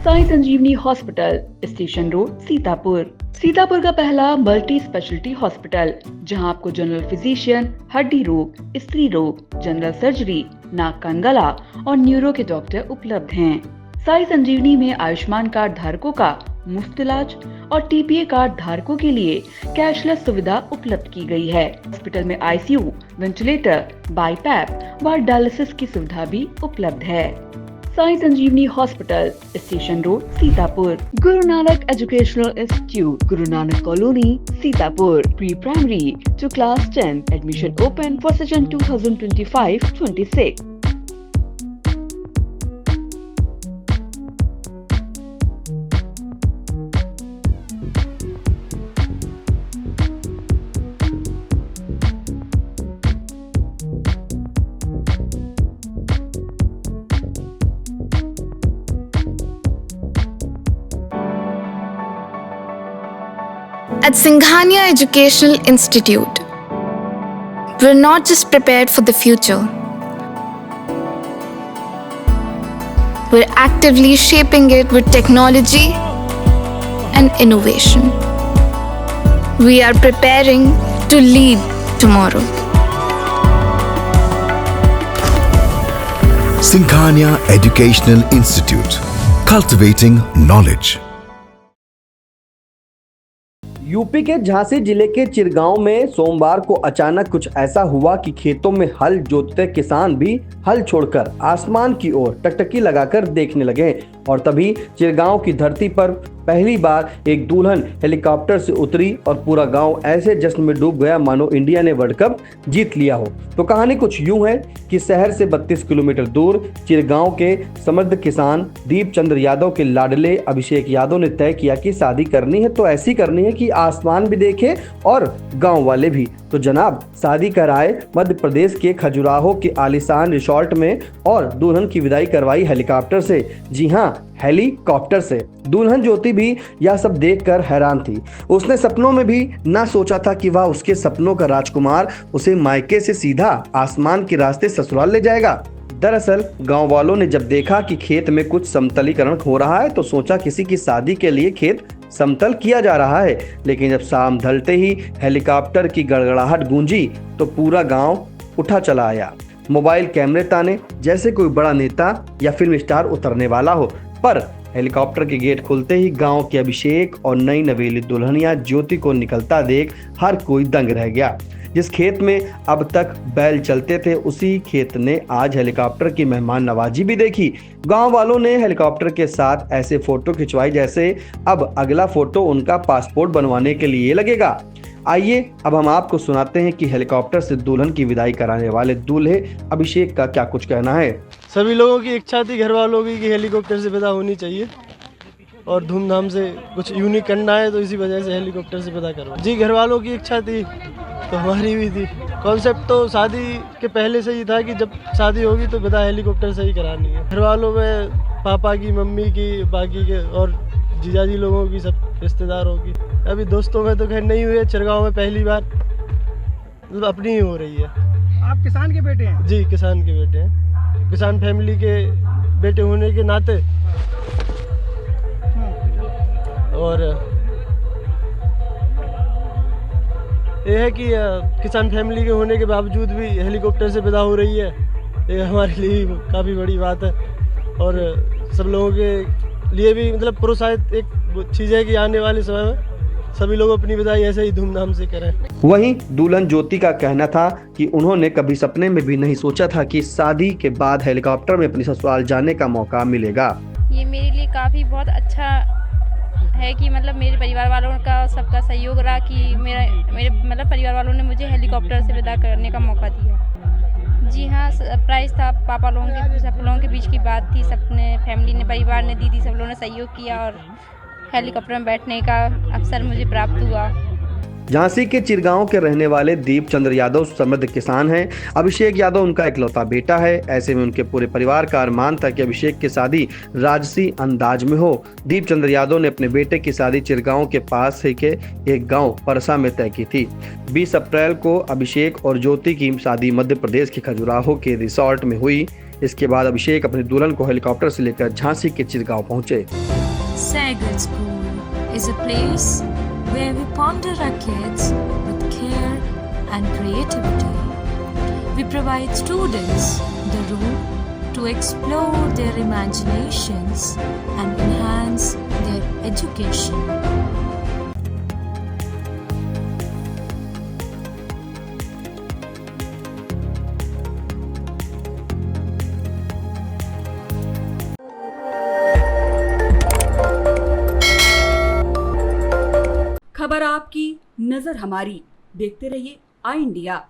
Sai Sanjeevani hospital, station road, Sitapur. Sitapur का पहला multi speciality hospital, जहां आपको जनरल फिजिशियन, हड्डी रोग, स्त्री रोग, जनरल सर्जरी, नाक कान गला और न्यूरो के डॉक्टर उपलब्ध हैं। साई संजीवनी में आयुष्मान कार्ड धारकों का मुफ्त इलाज और टीपीए कार्ड धारकों के लिए कैशलेस सुविधा उपलब्ध की गई है। हॉस्पिटल में आईसीयू, वेंटिलेटर, बाईपैप व डायलिसिस की सुविधा भी उपलब्ध है। Sai Sanjeevani hospital, station road, Sitapur. Guru Nanak educational institute, Guru Nanak colony, Sitapur. Pre primary to class 10. Admission open for session 2025-26. At Singhania Educational Institute, we're not just prepared for the future, we're actively shaping it with technology and innovation. We are preparing to lead tomorrow. Singhania Educational Institute, cultivating knowledge. UP के झांसी जिले के चिरगांव में सोमवार को अचानक कुछ ऐसा हुआ कि खेतों में हल जोतते किसान भी हल छोड़कर आसमान की ओर टकटकी लगाकर देखने लगे और तभी चिरगांव की धरती पर पहली बार एक दुल्हन हेलीकॉप्टर से उतरी और पूरा गांव ऐसे जश्न में डूब गया मानो इंडिया ने वर्ल्ड कप जीत लिया हो। तो कहानी कुछ यूं है कि शहर से 32 किलोमीटर दूर चिरगांव के समृद्ध किसान दीप चंद्र यादव के लाडले अभिषेक यादव ने तय किया कि शादी करनी है तो ऐसी करनी है कि आसमान भी देखे और गाँव वाले भी। तो जनाब शादी कराए मध्य प्रदेश के खजुराहो के आलीशान रिसोर्ट में और दुल्हन की विदाई करवाई हेलीकॉप्टर से। जी हाँ, हेलीकॉप्टर से। दुल्हन ज्योति भी यह सब देखकर हैरान थी। उसने सपनों में भी ना सोचा था कि वह उसके सपनों का राजकुमार उसे मायके से सीधा आसमान के रास्ते ससुराल ले जाएगा। दरअसल गांव वालों ने जब देखा कि खेत में कुछ समतलीकरण हो रहा है तो सोचा किसी की शादी के लिए खेत समतल किया जा रहा है। लेकिन जब शाम ढलते ही हेलीकॉप्टर की गड़गड़ाहट गूंजी तो पूरा गांव उठा चला आया। मोबाइल कैमरे ताने जैसे कोई बड़ा नेता या फिल्म स्टार उतरने वाला हो। पर हेलीकॉप्टर के गेट खुलते ही गांव के अभिषेक और नई नवेली दुल्हनिया ज्योति को निकलता देख हर कोई दंग रह गया। जिस खेत में अब तक बैल चलते थे उसी खेत ने आज हेलीकॉप्टर की मेहमान नवाजी भी देखी। गांव वालों ने हेलीकॉप्टर के साथ ऐसे फोटो खिंचवाई जैसे अब अगला फोटो उनका पासपोर्ट बनवाने के लिए लगेगा। आइए अब हम आपको सुनाते हैं कि हेलीकॉप्टर से दुल्हन की विदाई कराने वाले दूल्हे अभिषेक का क्या कुछ कहना है। सभी लोगों की इच्छा थी, घर वालों की, कि हेलीकॉप्टर से विदा होनी चाहिए और धूमधाम से कुछ यूनिक करना है, तो इसी वजह से हेलीकॉप्टर से विदा करवा। जी, घर वालों की इच्छा थी तो हमारी भी थी। कॉन्सेप्ट तो शादी के पहले से ही था कि जब शादी होगी तो विदा हेलीकॉप्टर से ही करानी है। घर वालों में पापा की, मम्मी की, बाकी के और जीजाजी लोगों की, सब रिश्तेदारों की। अभी दोस्तों में तो खैर नहीं हुई है, चिरगांव में पहली बार मतलब अपनी ही हो रही है। आप किसान के बेटे हैं? जी, किसान के बेटे हैं। किसान फैमिली के बेटे होने के नाते और ये है कि किसान फैमिली के होने के बावजूद भी हेलीकॉप्टर से विदा हो रही है। ये हमारे लिए काफ़ी बड़ी बात है और सब लोगों के लिए भी मतलब प्रोत्साहित एक चीज़ है कि आने वाले समय में सभी लोग अपनी विदाई ऐसे ही धूमधाम से करें। वहीं दुल्हन ज्योति का कहना था कि उन्होंने कभी सपने में भी नहीं सोचा था कि शादी के बाद हेलीकॉप्टर में अपनी ससुराल जाने का मौका मिलेगा। ये मेरे लिए काफ़ी बहुत अच्छा है कि मतलब मेरे परिवार वालों का सबका सहयोग रहा कि मेरे मतलब परिवार वालों ने मुझे हेलीकॉप्टर से विदा करने का मौका दिया। जी हाँ, सरप्राइज़ था। पापा लोगों के, सब लोगों के बीच की बात थी। सबने, फैमिली ने, परिवार ने, दीदी, सब लोगों ने सहयोग किया और हेलीकॉप्टर में बैठने का अवसर मुझे प्राप्त हुआ। झांसी के चिरगांव के रहने वाले दीप चंद्र यादव समृद्ध किसान हैं। अभिषेक यादव उनका इकलौता बेटा है। ऐसे में उनके पूरे परिवार का अरमान था कि अभिषेक की शादी राजसी अंदाज में हो। दीप चंद्र यादव ने अपने बेटे की शादी चिरगांव के पास ही के एक गांव परसा में तय की थी। 20 अप्रैल को अभिषेक और ज्योति की शादी मध्य प्रदेश के खजुराहो के रिसोर्ट में हुई। इसके बाद अभिषेक अपने दुल्हन को हेलीकॉप्टर से लेकर झांसी के चिरगांव पहुंचे। Sagar School is a place where we ponder our kids with care and creativity. We provide students the room to explore their imaginations and enhance their education. खबर आपकी, नजर हमारी। देखते रहिए आई इंडिया।